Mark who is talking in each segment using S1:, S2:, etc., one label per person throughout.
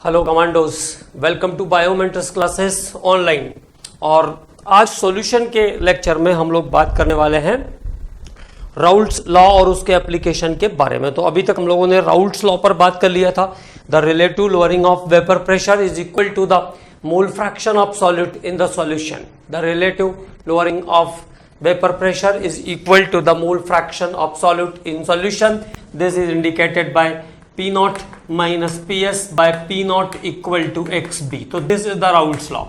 S1: Hello commandos, welcome to biometrics classes online. और आज solution के लेक्चर में हम लोग बात करने वाले हैं राउल्ट्स लॉ और उसके एप्लीकेशन के बारे में। तो अभी तक हम लोगों ने राउल्ट्स लॉ पर बात कर लिया था। The relative lowering of vapour pressure is equal to the mole fraction of solute in the solution. The relative lowering of vapor pressure is equal to the mole fraction of solute in solution. This is indicated by P naught minus Ps by P naught equal to XB. तो this is the Raoult's law।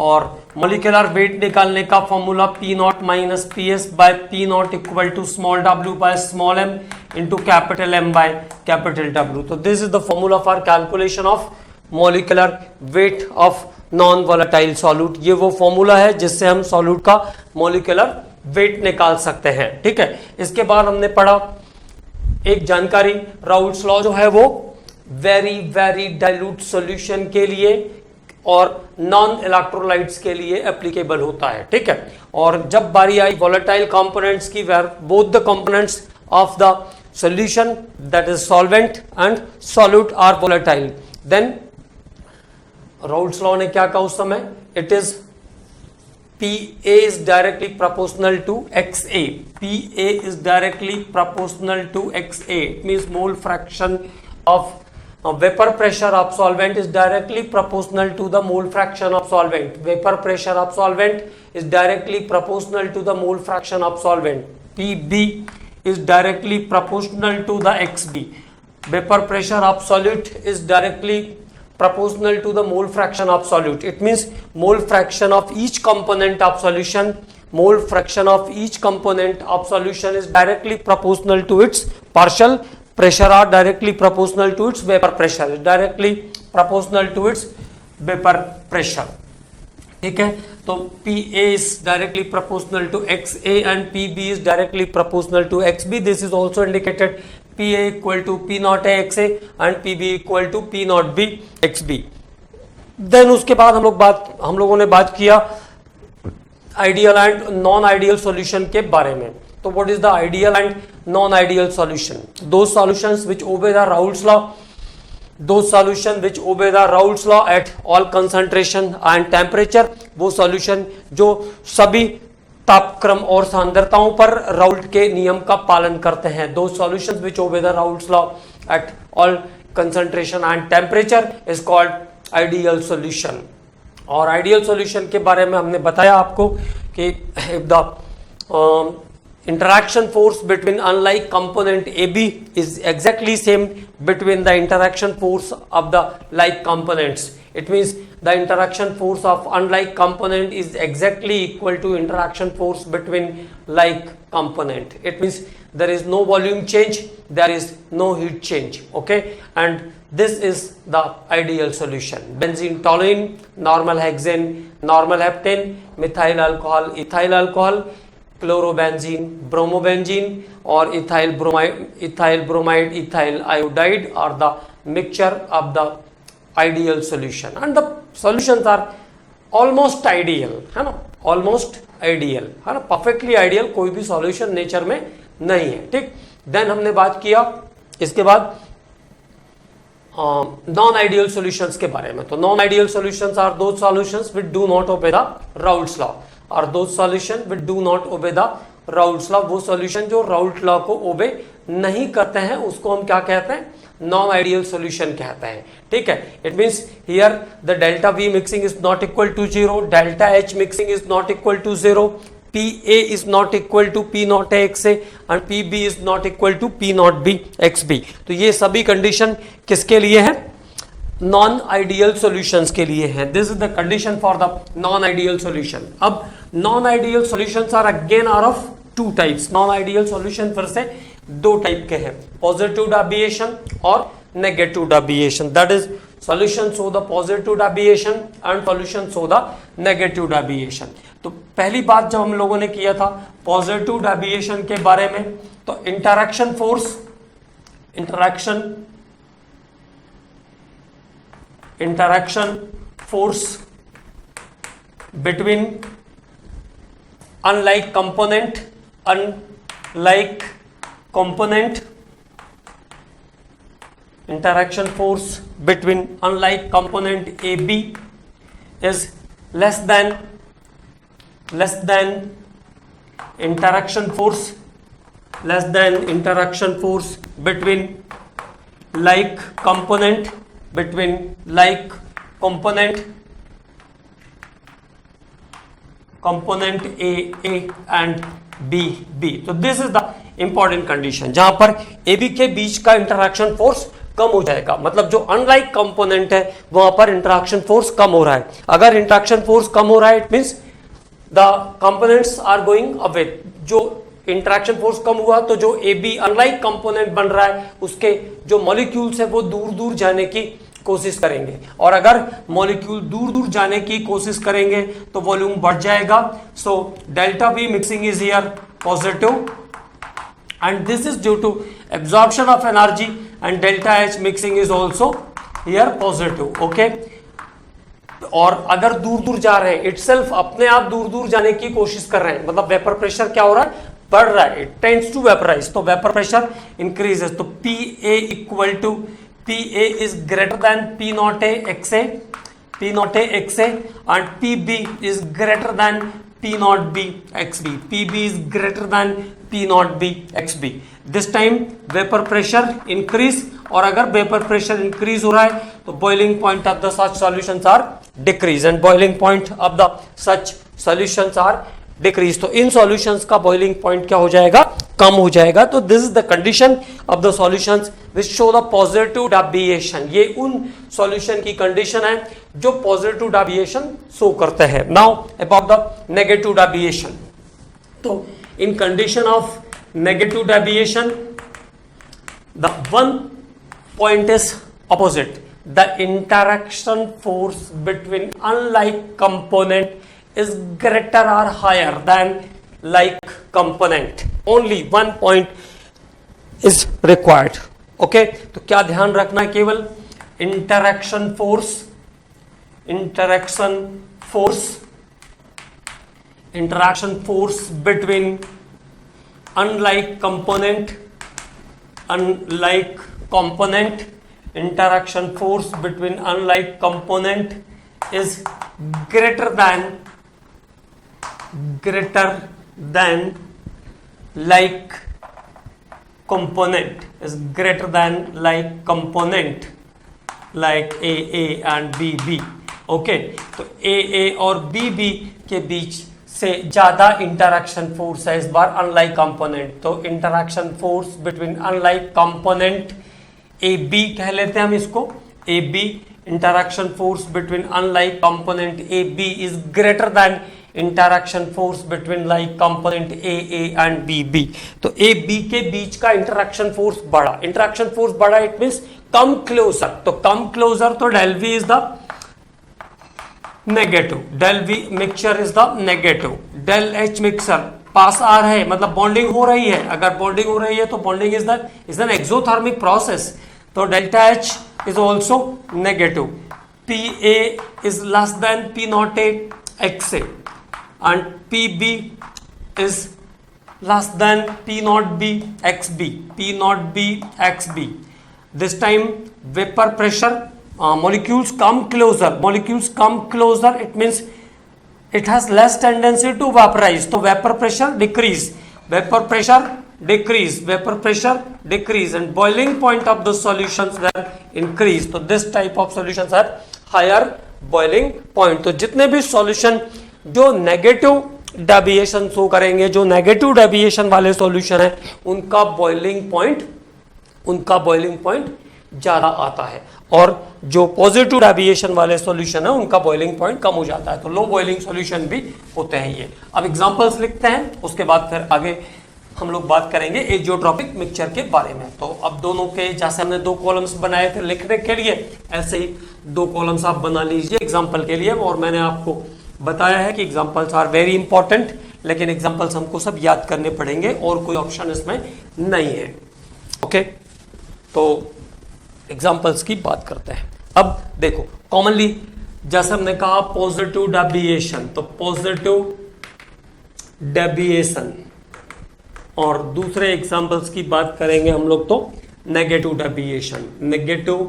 S1: और molecular weight निकालने का formula P naught minus Ps by P naught equal to small w by small m into capital M by capital W। तो this is the formula for calculation of molecular weight of non volatile solute. ये वो formula है जिससे हम solute का molecular weight निकाल सकते हैं। ठीक है, इसके बाद हमने पढ़ा एक जानकारी, राउल्ट्स लॉ जो है वो वेरी वेरी डाइल्यूट सॉल्यूशन के लिए और नॉन इलेक्ट्रोलाइट्स के लिए एप्लीकेबल होता है। ठीक है, और जब बारी आई वोलेटाइल कंपोनेंट्स की, where both the components of the solution that is solvent and solute are volatile, then Raoult's law ने क्या कहा उस समय, it is PA is directly proportional to XA। PA is directly proportional to XA। It means mole fraction of vapor pressure of solvent is directly proportional to the mole fraction of solvent। Vapor pressure of solvent is directly proportional to the mole fraction of solvent। PB is directly proportional to the XB। Vapor pressure of solute is directly proportional to the mole fraction of solute। It means mole fraction of each component of solution, mole fraction of each component of solution is directly proportional to its partial pressure or directly proportional to its vapor pressure, is directly proportional to its vapor pressure। ठीक है, तो PA is directly proportional to XA and PB is directly proportional to XB। This is also indicated PA equal to P naught A XA and PB equal to P naught B XB। Then उसके बाद हम लोगों ने बात किया ideal and non ideal solution के बारे में। तो what is the ideal and non ideal solution? Those solutions which obey the Raoult's law, those solution which obey the Raoult's law at all concentration and temperature, वो solution जो सभी तापक्रम और सांद्रताओं पर राउल्ट के नियम का पालन करते हैं। those solutions which obey the Raoult's law at all concentration and temperature is called ideal solution। और ideal solution के बारे में हमने बताया आपको कि if the interaction force between unlike component AB is exactly same between the interaction force of the like components। It means the interaction force of unlike component is exactly equal to interaction force between like component। It means there is no volume change, there is no heat change। Okay, and this is the ideal solution। Benzene, toluene, normal hexane, normal heptane, methyl alcohol, ethyl alcohol, chlorobenzene, bromobenzene और ethyl bromide, ethyl iodide are the mixture of the ideal solution and the solutions are almost ideal, है ना, almost ideal, है ना, perfectly ideal कोई भी solution nature में नहीं है। ठीक, देन हमने बात किया इसके बाद नॉन आइडियल सॉल्यूशंस के बारे में। तो non ideal solutions are those solutions which do not obey the Raoult's law और दो solution which do not obey the Raoult's law. वो सॉल्यूशन जो राउल्ट लॉ को ओबे नहीं करते हैं उसको हम क्या कहते हैं? नॉन आइडियल सॉल्यूशन कहते हैं। ठीक है, it means here the delta V mixing is not equal to 0, delta H mixing is not equal to 0, PA is not equal to P naught A XA and PB is not equal to P naught B XB। तो ये सभी condition किसके लिए है? Non ideal solutions के लिए है। This is the condition for the non ideal solution. अब non ideal solutions are again are of two types. Non ideal solution फिर से दो टाइप के हैं, पॉजिटिव डेविएशन और negative deviation. That is solution show the positive deviation and solution show the negative deviation. तो पहली बात जब हम लोगों ने किया था पॉजिटिव डेविएशन के बारे में, तो interaction force between unlike component interaction force between unlike component AB is less than interaction force between like component A and B. तो this is the important condition जहां पर ए बी के बीच का इंटरैक्शन फोर्स कम हो जाएगा, मतलब जो अनलाइक कंपोनेंट है वहां पर इंटरैक्शन फोर्स कम हो रहा है। अगर इंटरैक्शन फोर्स कम हो रहा है it means the components are going away. जो इंटरैक्शन फोर्स कम हुआ तो जो ए बी अनलाइक कंपोनेंट बन रहा है उसके जो मॉलिक्यूल्स है वो दूर दूर जाने की कोशिश करेंगे, और अगर मॉलिक्यूल दूर दूर जाने की कोशिश करेंगे तो वॉल्यूम बढ़ जाएगा। So delta B mixing is here positive and this is due to absorption of energy, and delta H mixing is also here positive. okay, और अगर दूर दूर जा रहे हैं इटसेल्फ अपने आप दूर दूर जाने की कोशिश कर रहे हैं, मतलब वेपर प्रेशर क्या हो रहा है, बढ़ रहा है, इट टेंड्स टू वेपराइज, तो वेपर प्रेशर इंक्रीजेस। तो PA equal to PA is greater than P naught A XA and PB is greater than P naught B XB. PB is greater than P naught B XB. This time vapor pressure increase, और अगर vapor pressure increase हो रहा है तो boiling point of the such solutions are decrease, and boiling point of the such solutions are decrease. तो इन solutions का boiling point क्या हो जाएगा, कम हो जाएगा। तो this is the condition of the solutions which show the positive deviation. ये उन solution की condition है जो positive deviation show करते हैं। Now about the negative deviation. तो in condition of negative deviation the one point is opposite. The interaction force between unlike component is greater or higher than like component. Only one point is required. okay, तो क्या ध्यान रखना है, केवल interaction force between unlike component interaction force between unlike component is greater than like component like AA and BB. okay, तो AA और BB के बीच से ज्यादा इंटरैक्शन फोर्स है इस बार अनलाइक कंपोनेंट। तो interaction force between unlike component AB कह लेते हैं हम इसको, AB interaction force between unlike component AB is greater than interaction force between like component AA and BB। तो AB के बीच का इंटरैक्शन फोर्स बढ़ा, इट मींस कम क्लोजर। तो कम क्लोजर तो del V is the negative, del V mixture is the negative, del H mixture पास आ रहा है, मतलब बॉन्डिंग हो रही है। अगर बॉन्डिंग हो रही है तो bonding is an exothermic process, तो delta H is also negative. PA is less than P naught A XA and PB is less than P naught B XB. This time vapor pressure, molecules come closer, it means it has less tendency to vaporize, so vapor pressure decrease, and boiling point of the solutions were increased. So this type of solutions are higher boiling point. तो जितने भी solution जो negative deviation show करेंगे, जो negative deviation वाले solution है उनका boiling point ज्यादा आता है, और जो पॉजिटिव डेविएशन वाले सॉल्यूशन है उनका बॉइलिंग पॉइंट कम हो जाता है। तो लो बॉइलिंग सॉल्यूशन भी होते हैं ये। अब एग्जांपल्स लिखते हैं, उसके बाद फिर आगे हम लोग बात करेंगे एजियोट्रॉपिक मिक्सचर के बारे में। तो अब दोनों के, जैसे हमने 2 कॉलम्स बनाए थे लिखने के लिए, ऐसे ही 2 कॉलम्स आप बना लीजिए एग्जाम्पल के लिए। और मैंने आपको बताया है कि एग्जाम्पल्स आर वेरी इंपॉर्टेंट, लेकिन एग्जाम्पल्स हमको सब याद करने पड़ेंगे और कोई ऑप्शन इसमें नहीं है। ओके, तो एग्जाम्पल्स की बात करते हैं। अब देखो, कॉमनली जैसे हमने कहा पॉजिटिव डेविएशन, तो पॉजिटिव डेविएशन, और दूसरे एग्जाम्पल्स की बात करेंगे हम लोग तो नेगेटिव डेविएशन, नेगेटिव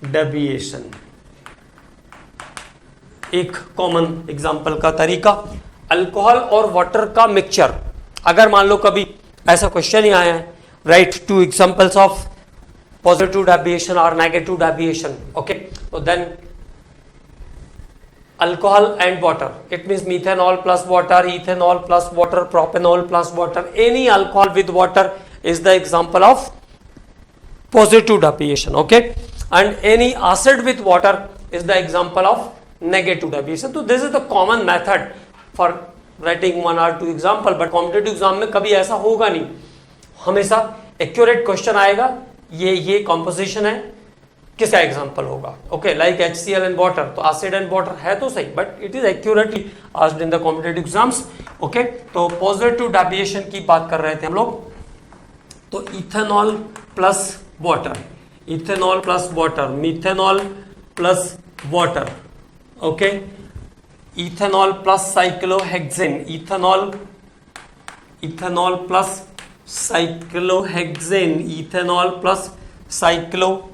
S1: डेविएशन एक कॉमन एग्जांपल का तरीका। अल्कोहल और वाटर का मिक्सचर, अगर मान लो कभी ऐसा क्वेश्चन ही आया है, right 2 examples of positive deviation और नेगेटिव डेविएशन, ओके, तो then alcohol and water, it means methanol plus water, ethanol plus water, propanol plus water, any alcohol with water is the example of positive deviation, okay, and any acid with water is the example of negative deviation. So this is the common method for writing 1 or 2 example, but competitive exam में कभी ऐसा होगा नहीं, हमेशा accurate question आएगा, ये composition है, किसका एग्जाम्पल होगा, okay, like HCl and water, तो एसिड एंड वाटर है तो सही, but it is accurately asked in the competitive exams, okay. तो पॉजिटिव डेविएशन की बात कर रहे थे हम लोग, तो ethanol plus water, ethanol plus water, methanol plus water, okay, ethanol plus cyclohexane, ethanol, ethanol plus cyclohexane, ethanol plus cyclohexane,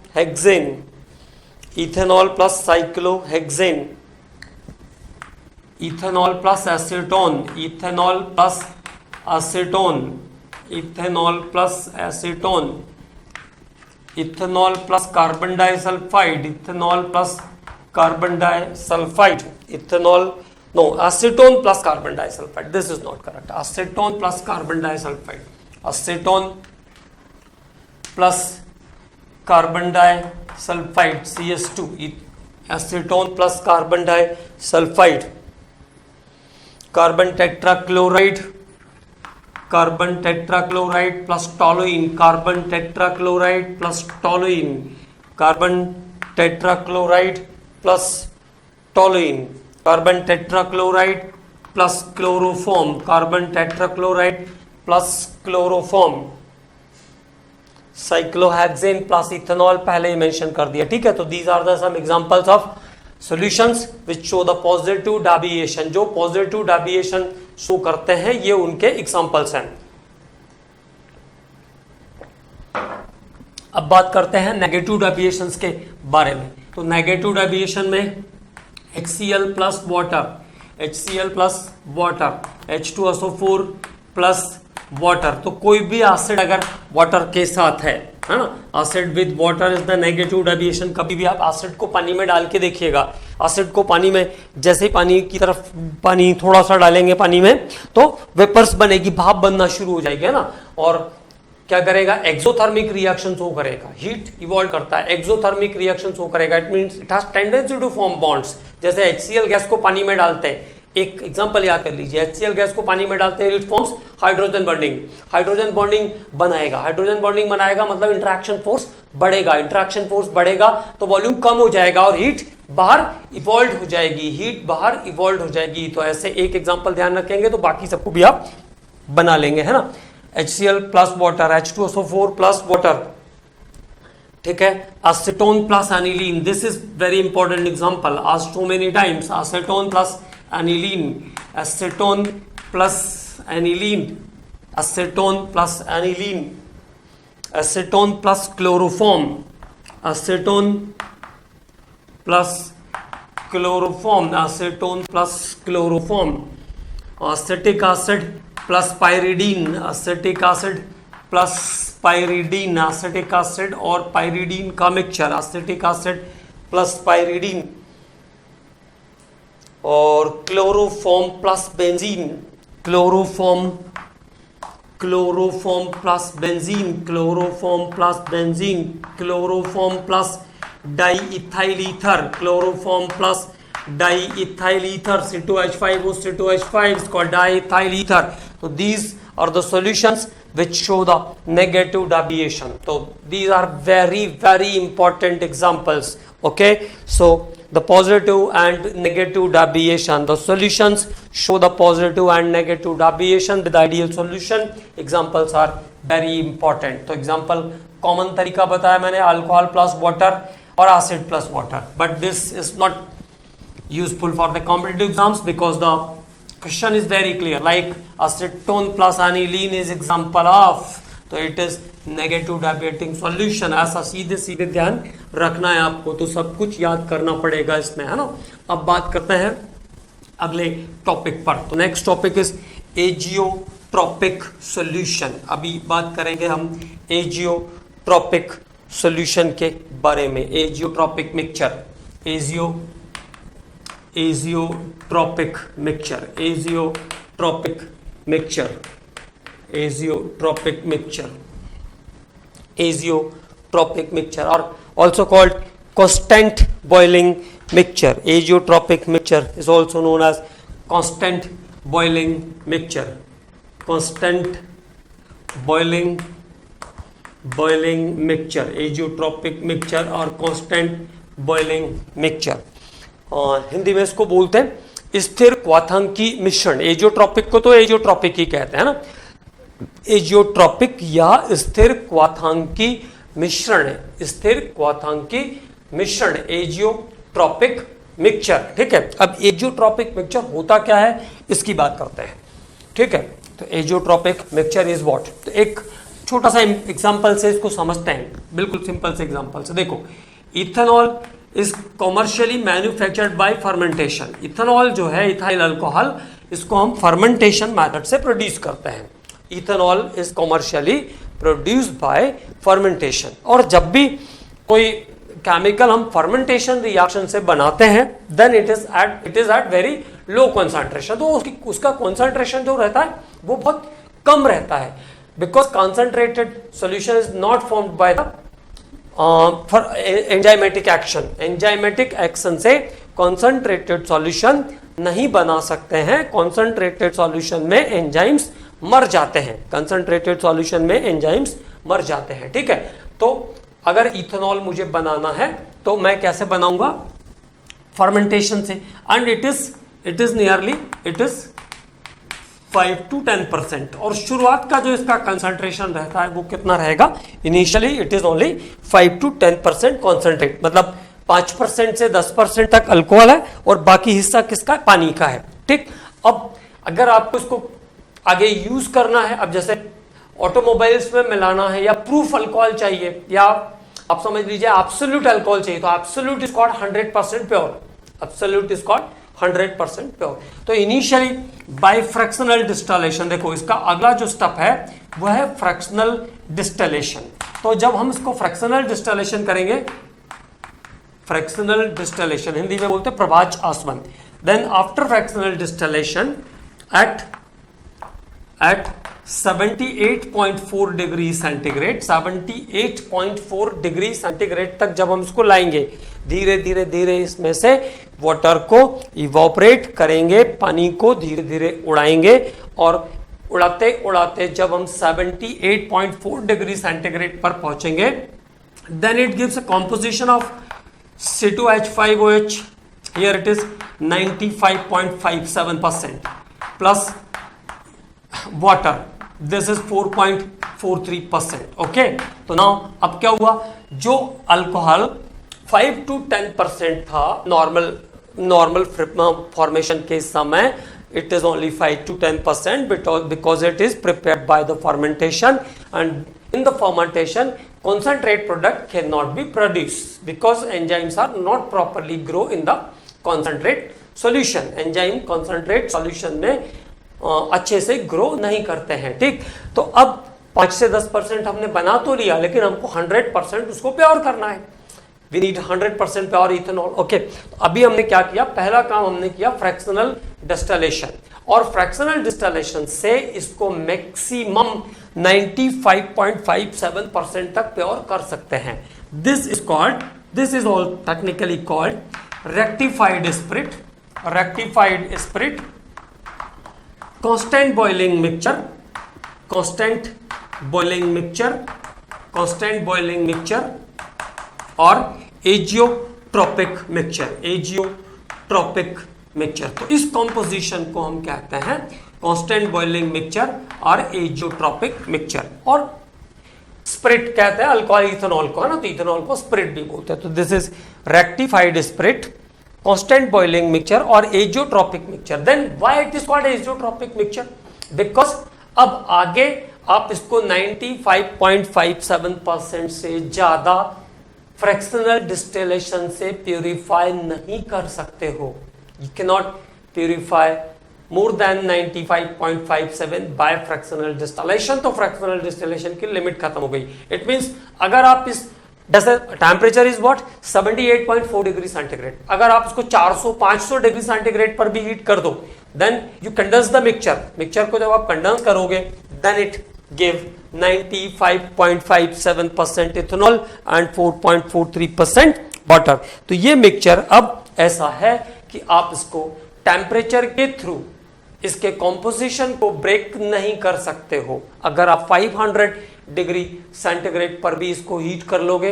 S1: ethanol plus cyclohexane, ethanol plus acetone, ethanol plus acetone, ethanol plus acetone, ethanol plus carbon disulphide, ethanol plus carbon disulphide, ethanol, no, acetone plus carbon disulphide, this is not correct, acetone plus carbon disulphide, acetone plus carbon disulphide CS2, acetone plus carbon disulphide, carbon tetrachloride, carbon tetrachloride plus toluene, carbon tetrachloride plus toluene, carbon tetrachloride plus toluene, carbon tetrachloride plus chloroform, carbon tetrachloride plus chloroform, cyclohexane plus ethanol पहले ही mention कर दिया, ठीक है। तो these are the some examples of solutions which show the positive deviation, जो positive deviation show करते हैं, ये उनके एग्जांपल्स हैं। अब बात करते हैं नेगेटिव डेविएशंस के बारे में। तो नेगेटिव डेविएशन में HCl plus water, HCl plus water, H2SO4 plus water, तो कोई भी एसिड अगर वाटर के साथ है ना, acid with water is the negative deviation. कभी भी आप एसिड को पानी में डाल के देखिएगा, एसिड को पानी में, जैसे ही पानी की तरफ पानी थोड़ा सा डालेंगे पानी में, तो वेपर्स बनेगी, भाप बनना शुरू हो जाएगी, है ना, और क्या करेगा, एक्सोथर्मिक रिएक्शन शो करेगा, हीट इवॉल्व करता है, एक्सोथर्मिक रिएक्शन शो करेगा, it means it has tendency to form bonds. जैसे HCl गैस को पानी में डालते हैं, एक एग्जांपल याद कर लीजिए, HCl गैस को पानी में डालते हैं, it forms hydrogen bonding, hydrogen bonding बनाएगा, हाइड्रोजन बॉन्डिंग बनाएगा मतलब इंटरेक्शन फोर्स बढ़ेगा, इंटरेक्शन फोर्स बढ़ेगा तो वॉल्यूम कम हो जाएगा और हीट बाहर इवॉल्व हो जाएगी, हीट बाहर इवॉल्व हो जाएगी। तो ऐसे एक एग्जांपल ध्यान रखेंगे तो बाकी सबको भी आप बना लेंगे, है ना। HCl plus water, H2SO4 plus water, ठीक है, acetone plus aniline, this is very important example, आज so many times, acetone plus aniline, acetone plus aniline, acetone plus aniline, acetone plus chloroform, acetone plus chloroform, acetone plus chloroform, acetic acid plus pyridine, acetic acid plus pyridine, acetic acid और pyridine का mixture, acetic acid plus pyridine, और chloroform plus benzene, chloroform, chloroform plus benzene, chloroform plus benzene, chloroform plus diethyl ether, chloroform plus diethyl ether, C2H5 C2H5 is called diethyl ether. So these are the solutions which show the negative deviation. So these are very very important examples. Okay, so the positive and negative deviation, the solutions show the positive and negative deviation with ideal solution. Examples are very important. तो example common तरीका बताया मैंने, alcohol plus water और acid plus water, but this is not useful for the competitive exams because the question is very clear, like acetone plus aniline is example of तो it is negative diluting solution. ऐसा सीधे सीधे ध्यान रखना है आपको, तो सब कुछ याद करना पड़ेगा इसमें, है ना। अब बात करते हैं अगले टॉपिक पर। तो next topic is azeotropic solution. अभी बात करेंगे हम एजियोट्रॉपिक सॉल्यूशन के बारे में। Azeotropic mixture, azeotropic mixture, azeotropic mixture, azeotropic mixture, azeotropic mixture और also called constant boiling mixture. Azeotropic mixture is also known as constant boiling mixture. Constant boiling mixture, azeotropic mixture और constant boiling mixture. Hindi में इसको बोलते हैं स्थिर क्वाथांकी मिश्रण। Azeotropic को तो एजियोट्रॉपिक ही कहते हैं ना, एजियोट्रॉपिक या स्थिर क्वाथांकी मिश्रण है, स्थिर क्वाथांकी मिश्रण, एजियोट्रॉपिक मिक्सचर। ठीक है, अब एजियोट्रॉपिक मिक्सचर होता क्या है इसकी बात करते हैं। ठीक है, तो एजियोट्रॉपिक मिक्सचर इज व्हाट। तो एक छोटा सा एग्जांपल से इसको समझते हैं, बिल्कुल सिंपल से एग्जांपल से। देखो, ethanol is commercially manufactured by fermentation. Ethanol जो है, इथाइल अल्कोहल, इसको हम फर्मेंटेशन मेथड से प्रोड्यूस करते हैं। Ethanol is commercially produced by fermentation. और जब भी कोई केमिकल हम फर्मेंटेशन रिएक्शन से बनाते हैं, then it is at very low concentration. तो उसका कंसंट्रेशन जो रहता है वो बहुत कम रहता है, because concentrated solution is not formed by the enzymatic action. Enzymatic action से कंसंट्रेटेड सॉल्यूशन नहीं बना सकते हैं। कंसंट्रेटेड सॉल्यूशन में एंजाइम्स मर जाते हैं, कंसंट्रेटेड सॉल्यूशन में एंजाइम्स मर जाते हैं। ठीक है, तो अगर इथेनॉल मुझे बनाना है तो मैं कैसे बनाऊंगा? फर्मेंटेशन से। And it is nearly 5 to 10%। और शुरुआत का जो इसका कंसंट्रेशन रहता है वो कितना रहेगा? Initially it is only 5 to 10% concentrate, मतलब 5% से 10% तक अल्कोहल है और बाकी हिस्सा किसका? पानी का है। ठीक, अब अगर आपको इसको आगे यूज करना है, अब जैसे ऑटोमोबाइल्स में मिलाना है या प्रूफ अल्कोहल चाहिए या आप समझ लीजिए एब्सोल्यूट अल्कोहल चाहिए, तो absolute is called 100% pure, absolute is called 100% pure. तो इनिशियली बाय फ्रैक्शनल डिस्टिलेशन, देखो इसका अगला जो स्टेप है वो है फ्रैक्शनल डिस्टिलेशन। तो जब हम इसको फ्रैक्शनल डिस्टिलेशन करेंगे, फ्रैक्शनल डिस्टिलेशन हिंदी में बोलते हैं प्रभाज आसवन, then after fractional distillation at 78.4 degree centigrade, 78.4 degree centigrade तक जब हम इसको लाएंगे, धीरे धीरे धीरे इसमें से वाटर को इवोपरेट करेंगे, पानी को धीरे धीरे उड़ाएंगे और उड़ाते उड़ाते जब हम 78.4 डिग्री सेंटीग्रेड पर पहुंचेंगे, then it gives a composition of C2H5OH, here it is 95.57% plus water, this is 4.43%। Okay, तो नाउ अब क्या हुआ? जो अल्कोहल 5 to 10% था नॉर्मल फॉर्मेशन के समय, it is only 5 to 10% because it is prepared by the fermentation, and in the fermentation concentrate product cannot be produced because enzymes are not properly grow in the concentrate solution. enzyme concentrate solution में अच्छे से grow नहीं करते हैं। ठीक, तो अब 5 से 10% हमने बना तो लिया, लेकिन हमको 100% उसको प्योर करना है। We need 100% pure ethanol. Okay, तो अभी हमने क्या किया? पहला काम हमने किया फ्रैक्शनल डिस्टिलेशन, और फ्रैक्शनल डिस्टिलेशन से इसको मैक्सिमम 95.57% तक प्योर कर सकते हैं। This is all technically called rectified spirit, rectified spirit, constant boiling mixture, constant boiling mixture, constant boiling mixture और एजियोट्रॉपिक मिक्सचर, एजियोट्रॉपिक मिक्सचर। तो इस कॉम्पोजिशन को हम कहते हैं कांस्टेंट बॉइलिंग मिक्सचर और एजियोट्रॉपिक मिक्सचर। और स्पिरिट कहते हैं अल्कोहल इथेनॉल को, है ना, तो इथेनॉल को स्पिरिट भी बोलते हैं। तो this is rectified spirit, constant boiling mixture और azeotropic mixture. Then why it is called azeotropic mixture? Because अब आगे आप इसको 95.57% से ज्यादा फ्रैक्शनल डिस्टिलेशन से प्यूरिफाई नहीं कर सकते हो। You can not purify more than 95.57 by fractional distillation. तो फ्रैक्शनल डिस्टिलेशन की लिमिट खत्म हो गई। इट मींस अगर आप इस temperature is what 78.4 degree centigrade, अगर आप इसको 400-500 डिग्री सेंटीग्रेड पर भी हीट कर दो, then you condense the mixture को जब आप कंडेंस करोगे then it give 95.57% ethanol and 4.43% water. तो ये मिक्सचर अब ऐसा है कि आप इसको टेम्परेचर के थ्रू इसके कॉम्पोजिशन को ब्रेक नहीं कर सकते हो। अगर आप 500 डिग्री सेंटीग्रेड पर भी इसको हीट कर लोगे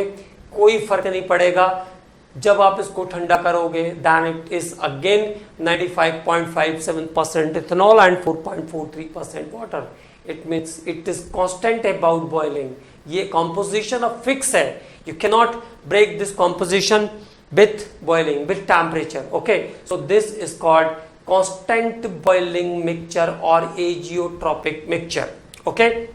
S1: कोई फर्क नहीं पड़ेगा। जब आप इसको ठंडा करोगे then it is again 95.57% ethanol and 4.43% water. It means it is constant about boiling. ये कॉम्पोजिशन अब फिक्स है, you can not break this composition with boiling with temperature. Okay, so this is called constant boiling mixture or azeotropic mixture. Okay,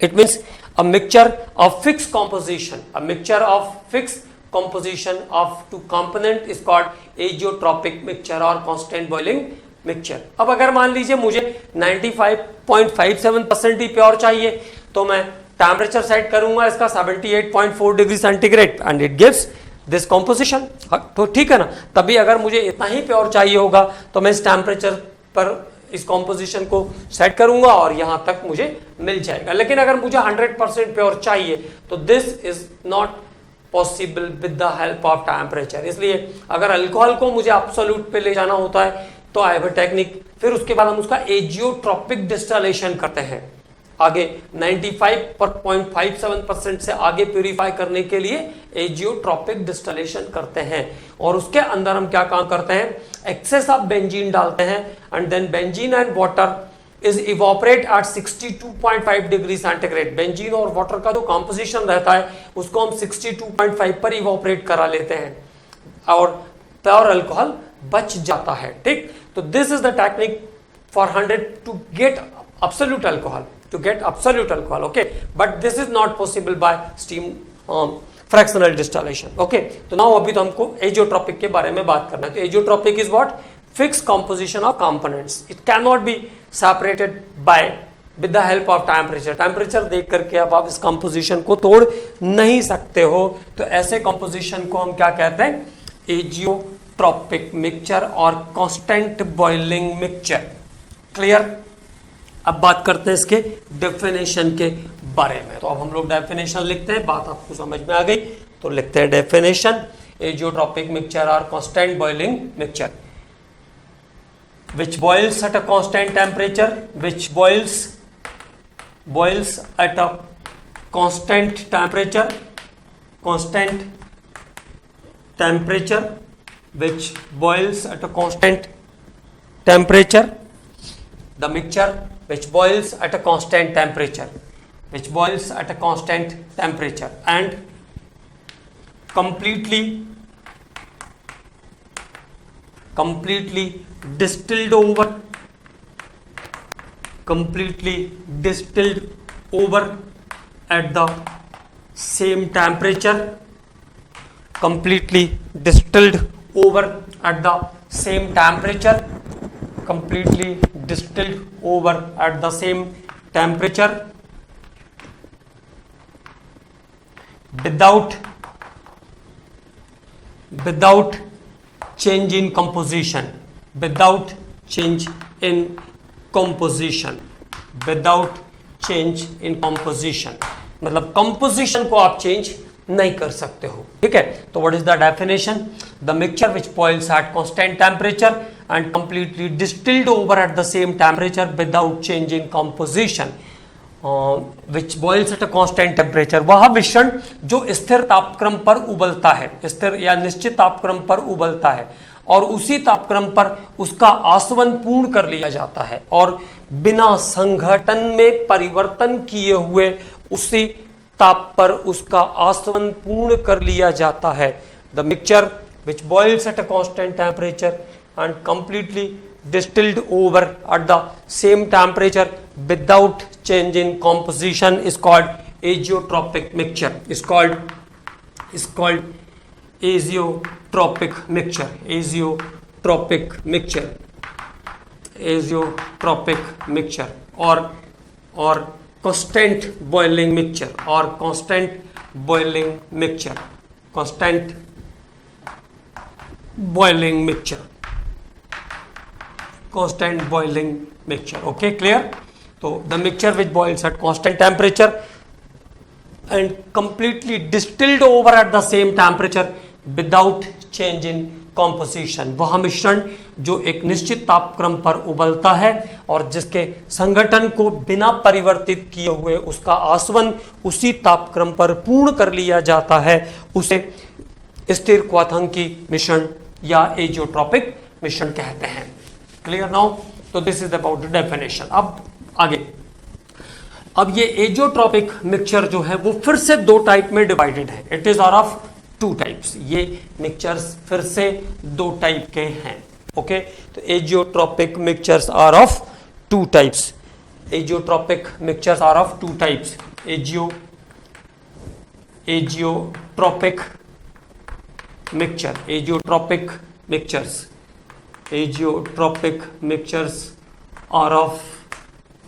S1: it means a mixture of fixed composition, a mixture of fixed composition of two component is called azeotropic mixture or constant boiling mixture. अब अगर मान लीजिए मुझे 95.57% ही pure चाहिए तो मैं temperature set करूंगा इसका 78.4 degree centigrade and it gives this composition. तो ठीक है ना, तभी अगर मुझे इतना ही प्योर चाहिए होगा तो मैं इस टेम्परेचर पर इस कॉम्पोजिशन को सेट करूंगा और यहां तक मुझे मिल जाएगा। लेकिन अगर मुझे 100% प्योर चाहिए तो this is not possible with the help of temperature. इसलिए अगर अल्कोहल को मुझे एब्सोल्यूट पे ले जाना होता है तो आई हैव अ टेक्निक, फिर उसके बाद हम उसका एजियोट्रोपिक डिस्टिलेशन करते हैं। आगे 95.57% से आगे प्यूरिफाई करने के लिए एजियोट्रोपिक डिस्टिलेशन करते हैं और उसके अंदर हम क्या काम करते हैं, एक्सेस ऑफ बेंजीन डालते हैं and then benzene and water is evaporate at 62.5 degree centigrade. Benzene और वाटर का जो कॉम्पोजिशन रहता है उसको हम 62.5 पर इवोपरेट करा लेते हैं और प्योर अल्कोहल बच जाता है। ठीक, तो this is the technique for 100 to get absolute alcohol, to get absolute alcohol. Okay, but this is not possible by steam fractional distillation. Okay, तो now अभी तो हमको एजियोट्रोपिक के बारे में बात करना है। तो azeotropic is what, fixed composition of components, it can not be separated by with the help of temperature. Temperature देख करके अब आप इस कंपोजिशन को तोड़ नहीं सकते हो। तो ऐसे कंपोजिशन को हम क्या कहते हैं, एजियोट्रोपिक मिक्सचर और कांस्टेंट बॉइलिंग मिक्सचर। क्लियर? अब बात करते हैं इसके डेफिनेशन के बारे में। तो अब हम लोग डेफिनेशन लिखते हैं, बात आपको समझ में आ गई तो लिखते हैं डेफिनेशन, एजियोट्रोपिक मिक्सचर और constant boiling mixture which boils at a constant temperature, which boils at a constant temperature, which boils at a constant temperature, the mixture which boils at a constant temperature, and completely distilled over at the same temperature, completely distilled over at the same temperature, without change in composition, मतलब composition को आप change नहीं कर सकते हो। ठीक है, तो what is the definition, the mixture which boils at constant temperature and completely distilled over at the same temperature without change in composition, which boils at a constant temperature, वह मिश्रण जो स्थिर तापक्रम पर उबलता है, स्थिर या निश्चित तापक्रम पर उबलता है और उसी तापक्रम पर उसका आसवन पूर्ण कर लिया जाता है और बिना संघटन में परिवर्तन किए हुए उसी ताप पर उसका आसवन पूर्ण कर लिया जाता है। The mixture which boils at a constant temperature and completely distilled over at the same temperature without change in composition is called azeotropic mixture. Is called azeotropic mixture. Azeotropic mixture. Azeotropic mixture or constant boiling mixture or constant boiling mixture. Constant boiling mixture. Constant boiling mixture. Okay, clear? So the mixture which boils at constant temperature and completely distilled over at the same temperature without change in composition. वह मिश्रण जो एक निश्चित तापक्रम पर उबलता है और जिसके संगठन को बिना परिवर्तित किए हुए उसका आसवन उसी तापक्रम पर पूर्ण कर लिया जाता है, उसे स्थिर क्वाथंकी मिश्रण या एजियोट्रॉपिक मिश्रण कहते हैं. Clear now? तो this is about the definition. अब आगे, अब ये एजियोट्रॉपिक मिक्सचर जो है वो फिर से दो टाइप में डिवाइडेड है. It is are of two types. ये मिक्सचर्स फिर से दो टाइप के हैं. ओके, तो azeotropic mixtures are of two types. Azeotropic mixtures are of two types. Azeotropic mixture. Azeotropic mixtures. Azeotropic mixtures are of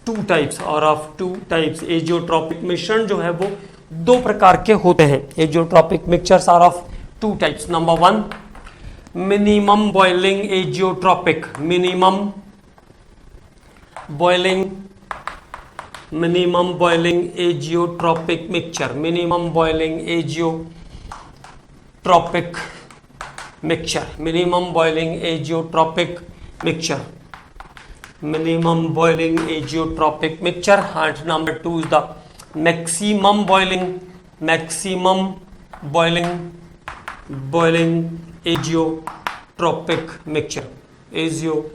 S1: two types. Are of two types. Azeotropic मिश्रण जो है वो दो प्रकार के होते हैं. Azeotropic mixtures are of two types. Number one, minimum boiling azeotropic. Minimum boiling azeotropic mixture. Minimum boiling azeotropic mixture. Minimum boiling azeotropic mixture. minimum boiling azeotropic mixture. And number two is the maximum boiling azeotropic mixture. Azeotropic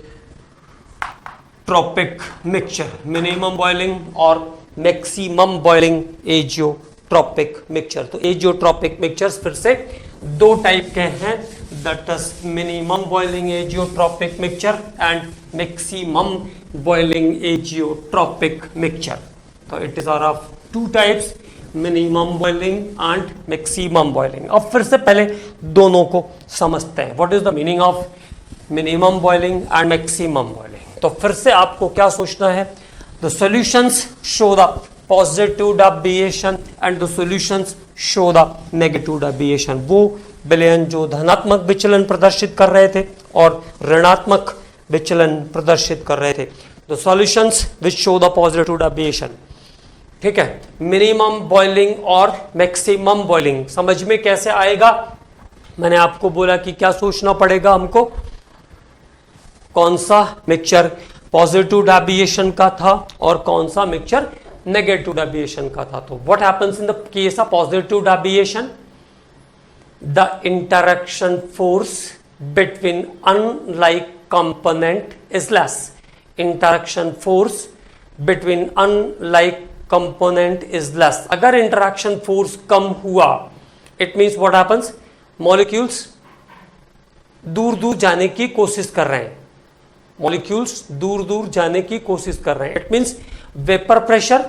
S1: mixture. Minimum boiling or maximum boiling azeotropic mixture. तो azeotropic mixtures फिर से दो type के हैं. That is minimum boiling azeotropic mixture and maximum boiling azeotropic mixture. So it is are of two types, minimum boiling and maximum boiling. अब फिर से पहले दोनों को समझते हैं. What is the meaning of minimum boiling and maximum boiling? तो फिर से आपको क्या सोचना है? The solutions show the positive deviation and the solutions show the negative deviation. वो विलयन जो धनात्मक विचलन प्रदर्शित कर रहे थे और ऋणात्मक विचलन प्रदर्शित कर रहे थे. The solutions which show the positive deviation. ठीक है, मिनिमम बॉइलिंग और मैक्सिमम बॉइलिंग समझ में कैसे आएगा? मैंने आपको बोला कि क्या सोचना पड़ेगा हमको, कौन सा मिक्सचर पॉजिटिव डेविएशन का था और कौन सा मिक्सचर नेगेटिव डेविएशन का था. तो what happens in the case of positive deviation? The interaction force between unlike component is less. Interaction force between unlike component is less. अगर interaction force कम हुआ, it means what happens? Molecules दूर दूर जाने की कोशिश कर रहे हैं. Molecules दूर दूर जाने की कोशिश कर रहे हैं. It means vapor pressure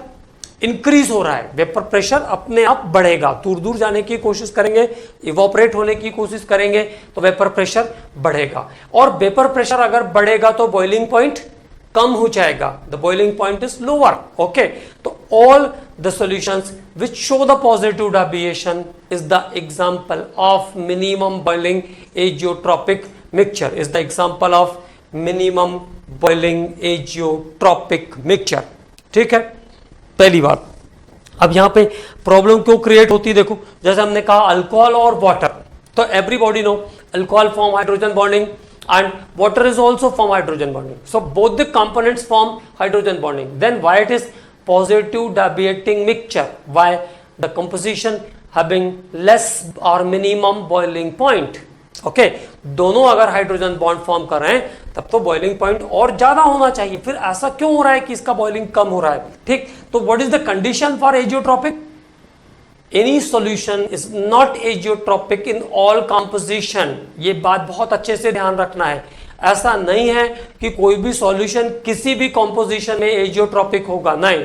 S1: increase हो रहा है. वेपर प्रेशर अपने आप बढ़ेगा. दूर दूर जाने की कोशिश करेंगे, इवोपरेट होने की कोशिश करेंगे तो वेपर प्रेशर बढ़ेगा. और वेपर प्रेशर अगर बढ़ेगा तो बॉइलिंग पॉइंट कम हो जाएगा. The boiling point is lower. Okay, तो all the solutions which show the positive deviation is the example of minimum boiling azeotropic mixture. Is the example of minimum boiling azeotropic mixture. ठीक है, पहली बात. अब यहां पे प्रॉब्लम क्यों create होती है? देखो, जैसे हमने कहा अल्कोहल और वाटर, तो everybody know alcohol form hydrogen bonding and water is also form hydrogen bonding. So both the components form hydrogen bonding. Then why it is positive deviating mixture? Why the composition having less or minimum boiling point? Okay, दोनों अगर hydrogen bond form कर रहे हैं तब तो boiling point और ज्यादा होना चाहिए. फिर ऐसा क्यों हो रहा है कि इसका बॉइलिंग कम हो रहा है? ठीक, तो what is the condition for azeotropic? Any solution is not azeotropic in all composition. ये बात बहुत अच्छे से ध्यान रखना है. ऐसा नहीं है कि कोई भी सॉल्यूशन किसी भी कॉम्पोजिशन में एजियोट्रॉपिक होगा, नहीं।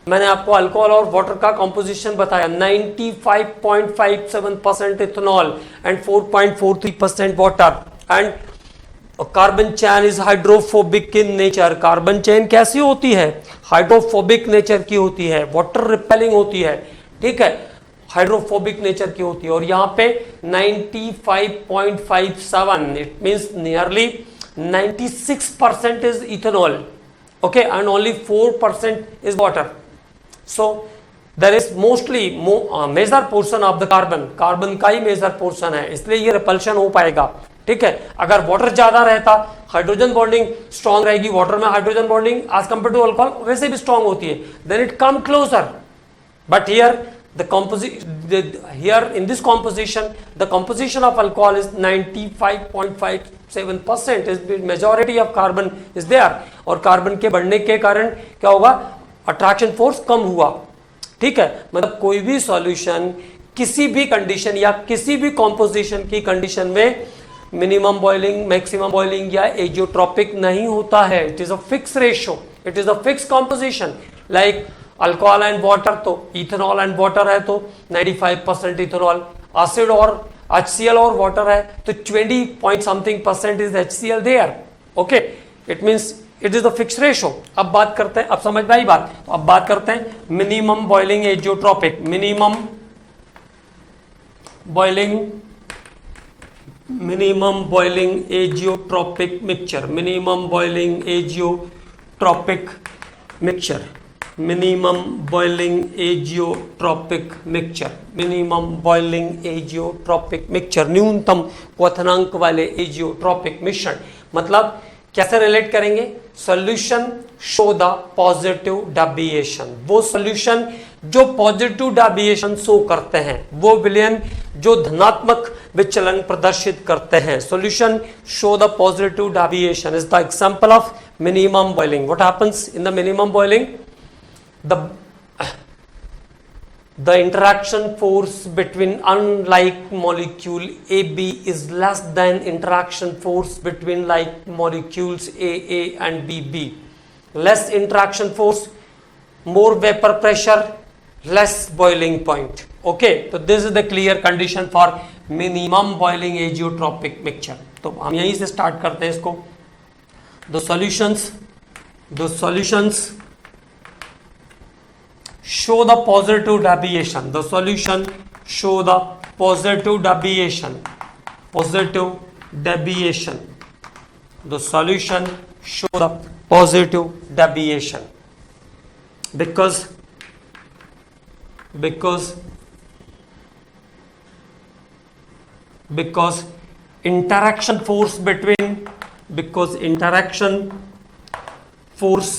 S1: मैंने आपको अल्कोहल और वाटर का कॉम्पोजिशन बताया, 95.57% ethanol and 4.43% water, and carbon chain is hydrophobic in nature. Carbon chain कैसी होती है? हाइड्रोफोबिक नेचर की होती है, वाटर रिपेलिंग होती है, ठीक है, हाइड्रोफोबिक नेचर की होती है। और यहां पे 95.57, it means nearly 96% is ethanol, okay, and only 4% is water. So there is mostly major portion of the carbon, carbon का ही मेजर पोर्शन है, इसलिए ये रिपल्शन हो पाएगा, ठीक है। अगर वाटर ज्यादा रहता, हाइड्रोजन बॉन्डिंग स्ट्रांग रहेगी, वाटर में hydrogen bonding as compare to alcohol वैसे भी स्ट्रांग होती है, then it come closer. But here here in this composition, the composition of alcohol is 95.57%, is majority of carbon is there, और carbon के बढ़ने के कारण क्या होगा? अट्रैक्शन फोर्स कम हुआ, ठीक है। मतलब कोई भी सॉल्यूशन किसी भी कंडीशन या किसी भी कॉम्पोजिशन की कंडीशन में मिनिमम बॉइलिंग, मैक्सिमम बॉइलिंग या एजियोट्रॉपिक नहीं होता है। It is a fix ratio, it is a fix composition. Like alcohol and water, तो इथेनॉल एंड वाटर है तो 95% इथेनॉल, एसिड और HCl और वाटर है तो 20% is HCl there, okay. It means it is the fix ratio. अब बात करते हैं, अब समझ में आई बात, तो अब बात करते हैं minimum boiling azeotropic, minimum boiling azeotropic mixture, minimum boiling azeotropic mixture, minimum boiling azeotropic mixture, minimum boiling azeotropic mixture, न्यूनतम क्वथनांक वाले एजियोट्रॉपिक मिश्रण। मतलब कैसे रिलेट करेंगे? Solution show the positive deviation, वो सॉल्यूशन जो पॉजिटिव डेविएशन शो करते हैं, वो विलयन जो धनात्मक विचलन प्रदर्शित करते हैं। Solution show the positive deviation is the example of minimum boiling. What happens in the minimum boiling? The interaction force between unlike molecule AB is less than interaction force between like molecules AA and BB. Less interaction force, more vapor pressure, less boiling point. Okay, so this is the clear condition for minimum boiling azeotropic mixture. तो हम यहीं से start करते हैं इसको। The solutions show the positive deviation. The solution show the positive deviation. The solution show the positive deviation because interaction force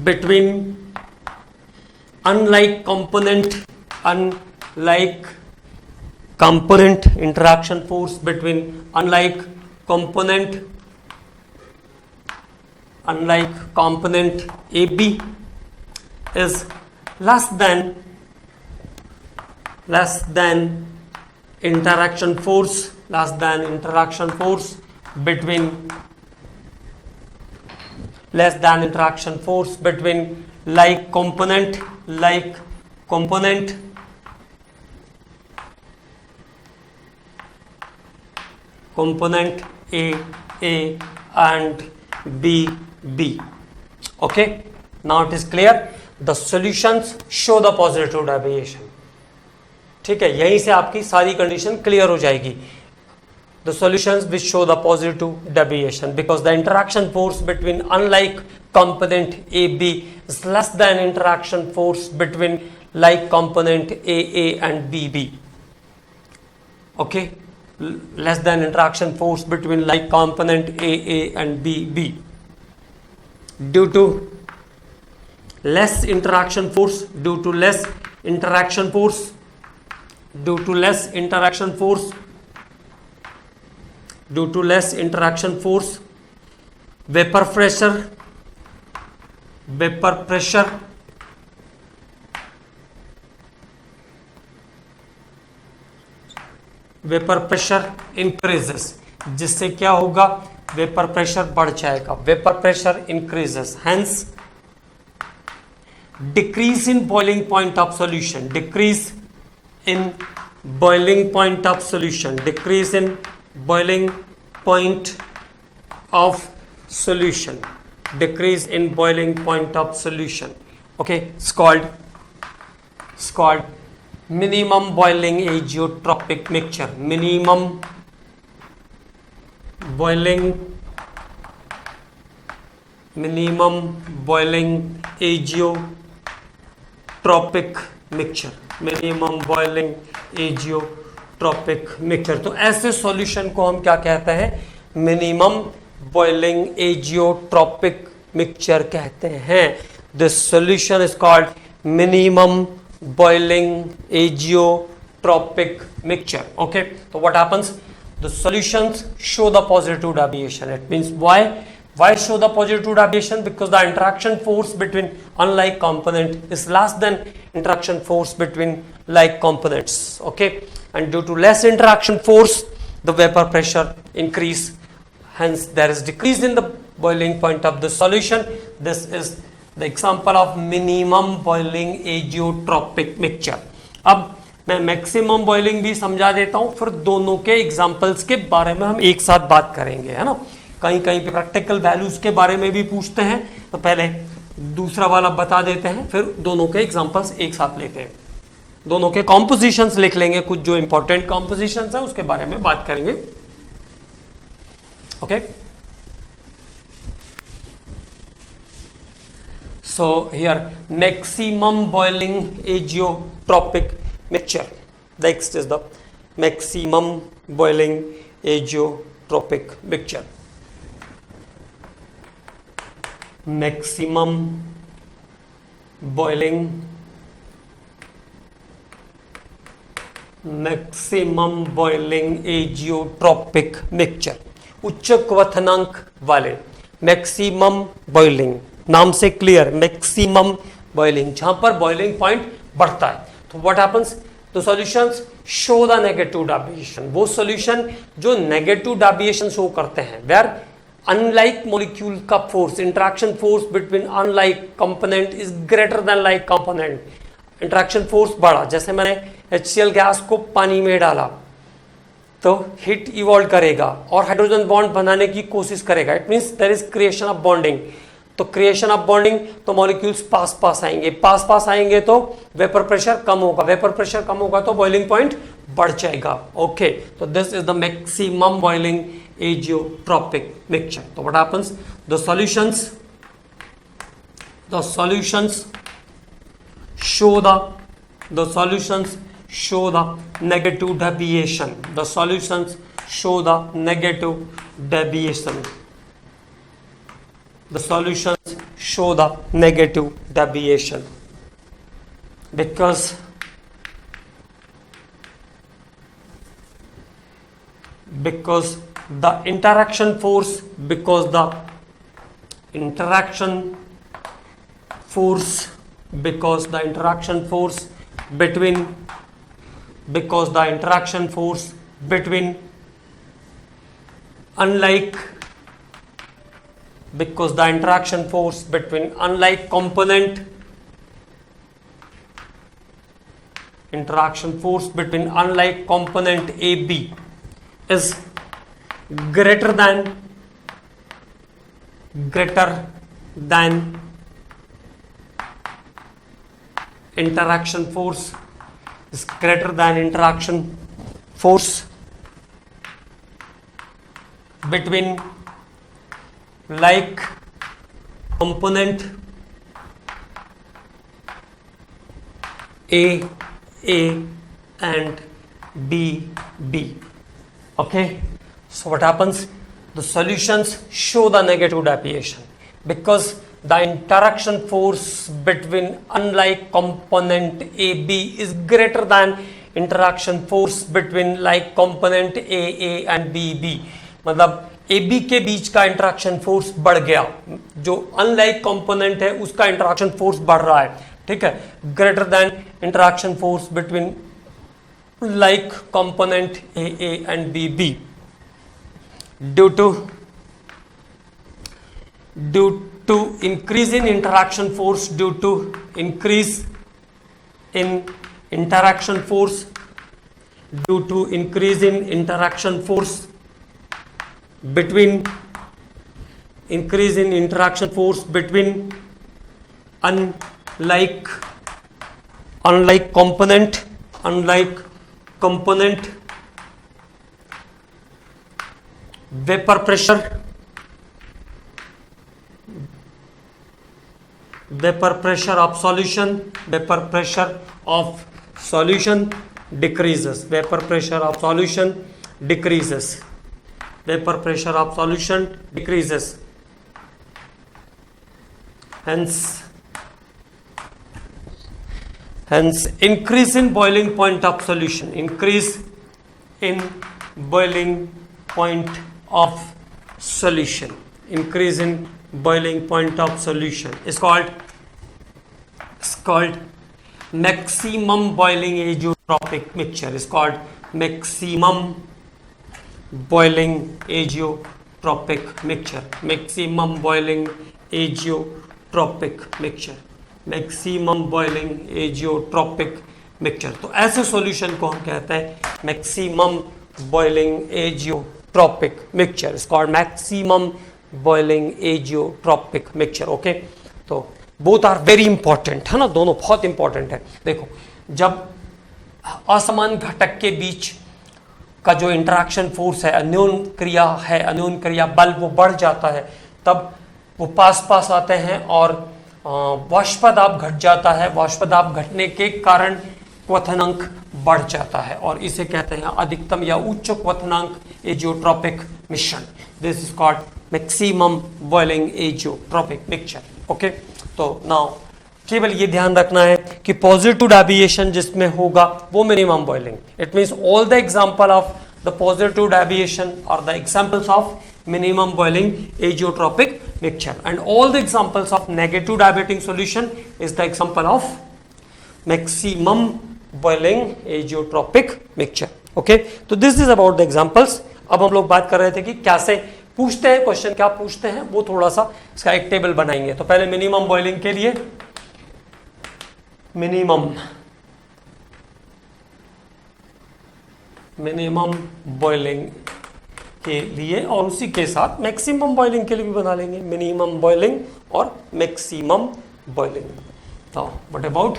S1: between unlike component interaction force between unlike component AB is less than interaction force between like component A and B. Okay, now it is clear. The solutions show the positive deviation. ठीक है, यहीं से आपकी सारी condition clear हो जाएगी। The solutions which show the positive deviation because the interaction force between unlike component AB is less than interaction force between like component AA and BB. Okay, less than interaction force between like component AA and BB. Due to less interaction force, vapor pressure increases. जिससे क्या होगा, vapour pressure बढ़ जाएगा, vapour pressure increases, hence decrease in boiling point of solution, decrease in boiling point of solution, decrease in boiling point of solution, decrease in boiling point of solution. Okay, it's called minimum boiling azeotropic mixture, minimum boiling azeotropic mixture, minimum boiling azeotropic mixture. तो ऐसे solution को हम क्या कहते हैं, minimum boiling azeotropic mixture कहते हैं. This solution is called minimum boiling azeotropic mixture. Okay, तो what happens, the solutions show the positive deviation. It means why show the positive deviation? Because the interaction force between unlike component is less than interaction force between like components. Okay, and due to less interaction force, the vapor pressure increase, hence there is decrease in the boiling point of the solution. This is the example of minimum boiling azeotropic mixture. अब मैं maximum boiling भी समझा देता हूं, फिर दोनों के examples के बारे में हम एक साथ बात करेंगे, है ना. कहीं कहीं पे प्रैक्टिकल वैल्यूज के बारे में भी पूछते हैं, तो पहले दूसरा वाला बता देते हैं, फिर दोनों के एग्जांपल्स एक साथ लेते हैं, दोनों के कॉम्पोजिशंस लिख लेंगे, कुछ जो इंपॉर्टेंट कॉम्पोजिशंस है उसके बारे में बात करेंगे. Okay, so here maximum boiling azeotropic mixture. Next is the maximum boiling azeotropic mixture. Maximum boiling azeotropic mixture, उच्च क्वथनांक वाले. मैक्सिमम बॉइलिंग नाम से क्लियर, मैक्सिमम बॉइलिंग जहां पर बॉइलिंग पॉइंट बढ़ता है. तो what happens, the solutions show the negative deviation. वो सॉल्यूशन जो नेगेटिव डेविएशन शो करते हैं, वेयर unlike molecule का force, interaction force between unlike component is greater than like component. interaction force बढ़ा, जैसे मैंने HCl गैस को पानी में डाला तो हीट इवॉल्व करेगा और हाइड्रोजन बॉन्ड बनाने की कोशिश करेगा. It means there is creation of bonding. तो क्रिएशन ऑफ बॉन्डिंग, तो मॉलिक्यूल्स पास आएंगे, पास आएंगे तो वेपर प्रेशर कम होगा, वेपर प्रेशर कम होगा तो बॉइलिंग पॉइंट बढ़ जाएगा. ओके, तो this is the maximum boiling azeotropic mixture. So what happens, the solutions show the negative deviation. The solutions show the negative deviation. The solutions show the negative deviation because the interaction force between unlike component, interaction force between unlike component AB is greater than interaction force between like component A and B. Okay, so what happens, the solutions show the negative deviation because the interaction force between unlike component AB is greater than interaction force between like component A and B. मतलब AB के बीच का interaction force बढ़ गया, जो unlike component है उसका interaction force बढ़ रहा है. ठीक है, greater than interaction force between like component A and B. due to increase in interaction force, due to increase in interaction force, due to increase in interaction force between unlike component vapor pressure of solution decreases. Hence increase in boiling point of solution, is called maximum boiling azeotropic mixture. Maximum boiling azeotropic mixture. तो ऐसे solution को हम कहते हैं maximum boiling azeotropic mixture. It's called maximum boiling azeotropic mixture. Okay, तो both are very important है ना, दोनों बहुत इंपॉर्टेंट है. देखो, जब असमान घटक के बीच का जो इंटरेक्शन फोर्स है, अन्योन क्रिया बल वो बढ़ जाता है, तब वो पास आते हैं और वाष्पदाब घट जाता है. वाष्पदाब घटने के कारण क्वथनांक बढ़ जाता है और इसे कहते हैं अधिकतम या उच्च क्वथनांक एजियोट्रॉपिक मिश्रण. This is called maximum boiling azeotropic mixture. Okay, तो नाउ केवल ये ध्यान रखना है कि पॉजिटिव डेविएशन जिसमें होगा वो minimum boiling. It means all the example of the positive deviation और the examples of minimum boiling azeotropic mixture, and all the examples of negative diabatic solution is the example of maximum boiling azeotropic mixture. Okay, तो this is about the examples. अब हम लोग बात कर रहे थे कि कैसे पूछते हैं क्वेश्चन, क्या पूछते हैं वो थोड़ा सा इसका एक टेबल बनाएंगे. तो पहले मिनिमम बॉइलिंग के लिए मिनिमम बॉइलिंग के लिए और उसी के साथ मैक्सिमम बॉइलिंग के लिए भी बना लेंगे. मिनिमम बॉइलिंग और मैक्सिमम बॉइलिंग. तो what about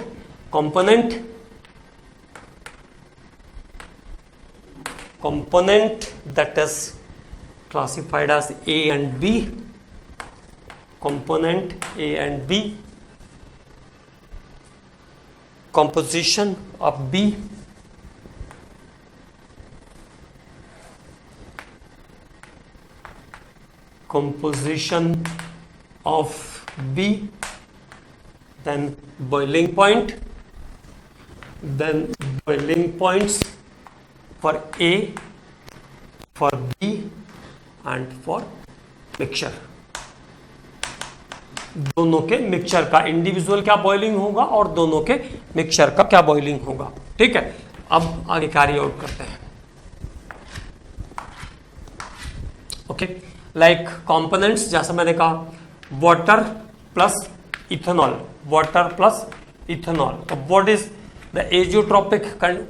S1: component that is classified as A and B. Component A and B. Composition of B. Composition of B, then boiling point, then boiling points for A, for B and for mixture. दोनों के mixture का individual क्या boiling होगा और दोनों के mixture का क्या बॉइलिंग होगा. ठीक है, अब आगे कैरी आउट करते हैं. ओके, लाइक कंपोनेंट्स जैसा मैंने कहा water plus ethanol. What is the azeotropic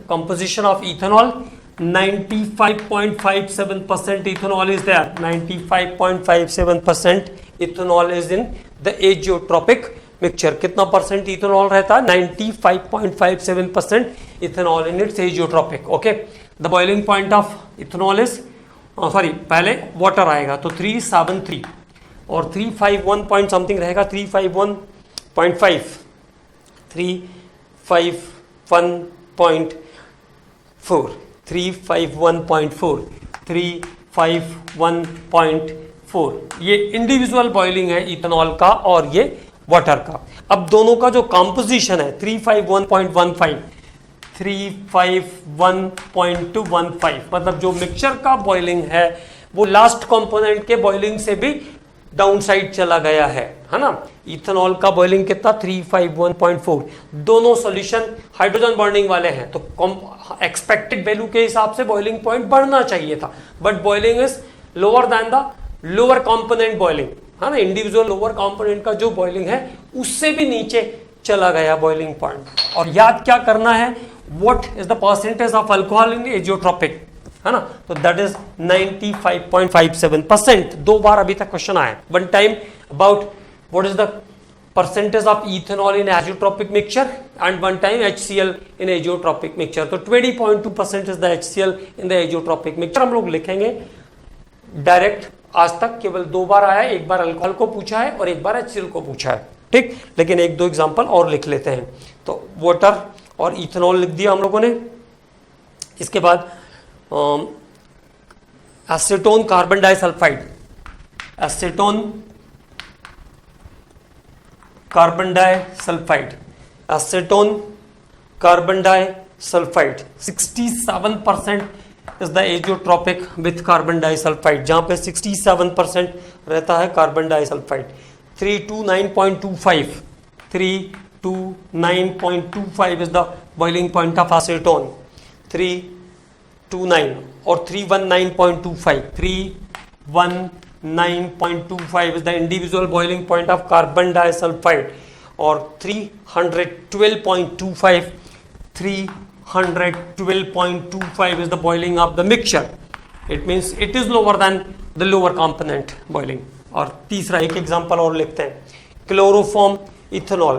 S1: composition of ethanol? 95.57% ethanol is there. 95.57% ethanol is in the azeotropic mixture. कितना परसेंट इथेनॉल रहता है? 95.57% ethanol in its azeotropic. Okay, the boiling point of ethanol is पहले water आएगा तो 373 और 351 point something रहेगा. 351.5 351.4 ये individual boiling है इथेनॉल का और ये वाटर का. अब दोनों का जो कंपोजिशन है 351.15 351.215 मतलब जो मिक्सचर का बॉइलिंग है वो लास्ट कंपोनेंट के बॉइलिंग से भी डाउन साइड चला गया है ना. इथेनॉल का बॉइलिंग कितना? 351.4. दोनों सॉल्यूशन हाइड्रोजन बॉन्डिंग वाले हैं तो एक्सपेक्टेड वैल्यू के हिसाब से बॉइलिंग पॉइंट बढ़ना चाहिए था, but boiling is lower than the lower component boiling, है ना, इंडिविजुअल लोअर कंपोनेंट का जो बॉइलिंग है उससे भी नीचे चला गया बॉइलिंग पॉइंट। और याद क्या करना है, what is the percentage of alcohol in azeotropic, है ना, तो दैट इज 95.57%। 2 बार अभी तक क्वेश्चन आया, one time about what is the percentage of ethanol in azeotropic mixture and one time HCl in azeotropic mixture। तो 20.2% is the HCl in the azeotropic mixture। हम लोग लिखेंगे डायरेक्ट, आज तक केवल 2 बार आया, एक बार अल्कोहल को पूछा है और एक बार HCl को पूछा है, ठीक, लेकिन 1-2 एग्जांपल और लिख लेते हैं। तो वाटर और इथेनॉल लिख दिया हम लोगों ने। इसके बाद acetone carbon disulphide, acetone carbon disulphide, acetone carbon disulphide 67% is the azeotropic with carbon disulphide, जहां पे 67% रहता है carbon disulphide. 329.25 329.25 is the boiling point of acetone, 329 और 319.25 319.25 is the individual boiling point of carbon disulfide, और 312.25 is the boiling of the mixture। It means it is lower than the lower component boiling। और तीसरा एक example और लिखते हैं, chloroform ethanol,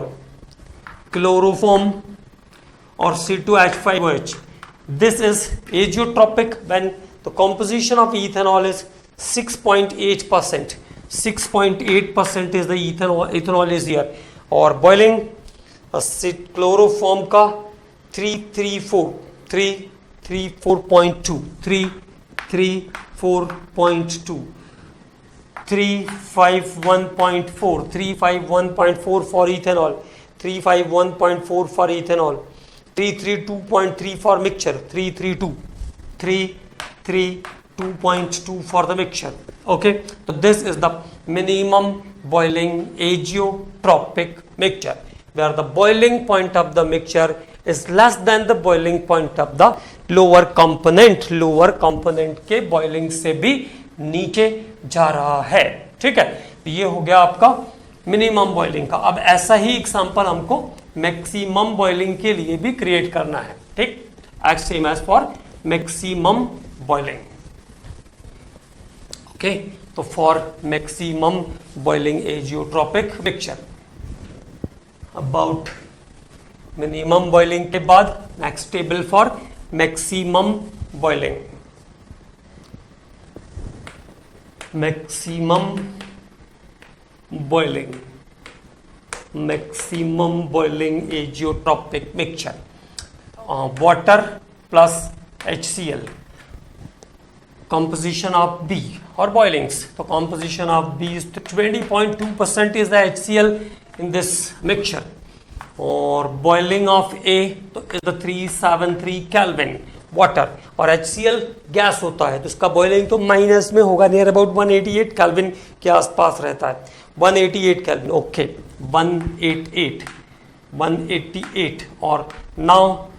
S1: chloroform और C2H5OH, this is azeotropic when the composition of ethanol is 6.8%, 6.8% is the ethanol is here, और boiling chloroform का 334.2 351.4 for ethanol, 351.4 for ethanol, 332.3 for mixture, 332.2 for the mixture। Okay, so this is the minimum boiling azeotropic mixture, where the boiling point of the mixture is less than the boiling point of the lower component, lower component के boiling से भी नीचे जा रहा है, ठीक है। तो ये हो गया आपका मिनिमम बॉइलिंग का। अब ऐसा ही एग्जांपल हमको मैक्सिमम बॉइलिंग के लिए भी क्रिएट करना है, ठीक, as same as for maximum boiling. Okay, तो for maximum boiling azeotropic mixture, about minimum boiling के बाद next table for maximum boiling, maximum boiling, maximum boiling azeotropic mixture, water plus HCl, composition of B or boilings, so composition of B is 20.2% is the HCl in this mixture, और boiling of A तो is the 373 Kelvin water, और HCl gas होता है तो इसका boiling तो minus में होगा, नियर अबाउट 188 Kelvin के आसपास रहता है, 188 Kelvin, ओके 188 और now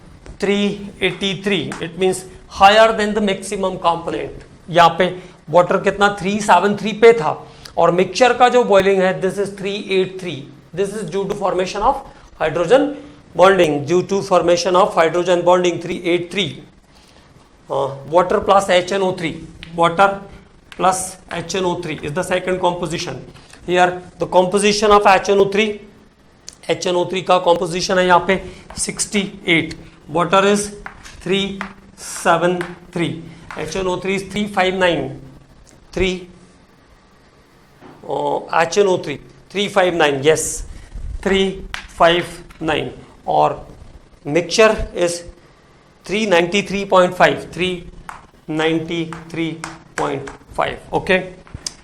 S1: 383, it means higher than the maximum component. यहाँ पे वाटर कितना 373 पे था और मिक्सचर का जो बॉइलिंग है this is 383, this is due to formation of hydrogen bonding, due to formation of hydrogen bonding 383। Water plus HNO3, water plus HNO3 is the second composition. Here the composition of HNO3 का composition है यहाँ पे 68, water is 373, HNO3 is 359, HNO3 359, yes 359, और mixture is 393.5, okay।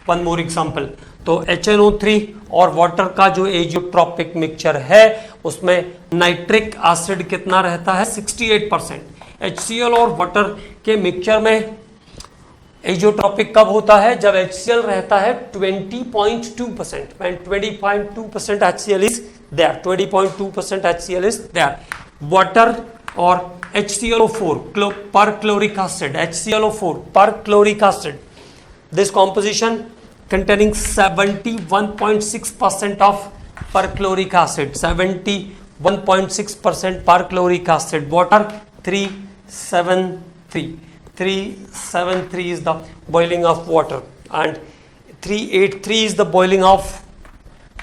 S1: one more example, तो HNO3 और water का जो एजियोट्रोपिक mixture है उसमें नाइट्रिक एसिड कितना रहता है 68%। HCl और वाटर के मिक्सचर में एजियोट्रोपिक कब होता है, जब HCl रहता है 20.2%, when 20.2% HCl is there, 20.2% HCl is there। Water और HClO4 perchloric acid, HClO4 perchloric acid This composition containing 71.6% of perchloric acid, 71.6% perchloric acid. Water 373. 373 is the boiling of water, and 383 is the boiling of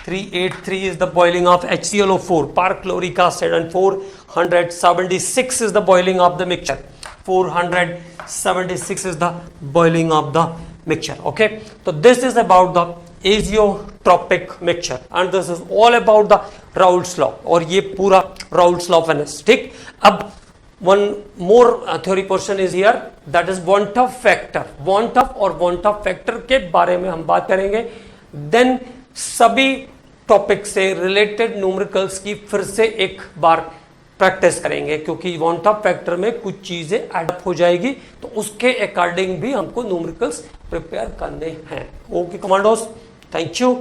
S1: HClO4 perchloric acid, and 476 is the boiling of the mixture. 476 is the boiling of the mixture. Okay, so this is about the azeotropic mixture, and this is all about the Raoult's law, और ये पूरा Raoult's law of Venice. ठीक, अब one more theory portion is here, that is want of factor. Want of factor के बारे में हम बात करेंगे. Then सभी टॉपिक से रिलेटेड न्यूमेरिकल्स की फिर से एक बार प्रैक्टिस करेंगे, क्योंकि वांट ऑफ फैक्टर में कुछ चीजें ऐड अप हो जाएगी, तो उसके अकॉर्डिंग भी हमको न्यूमेरिकल्स प्रिपेयर करने हैं. Okay commandos, thank you.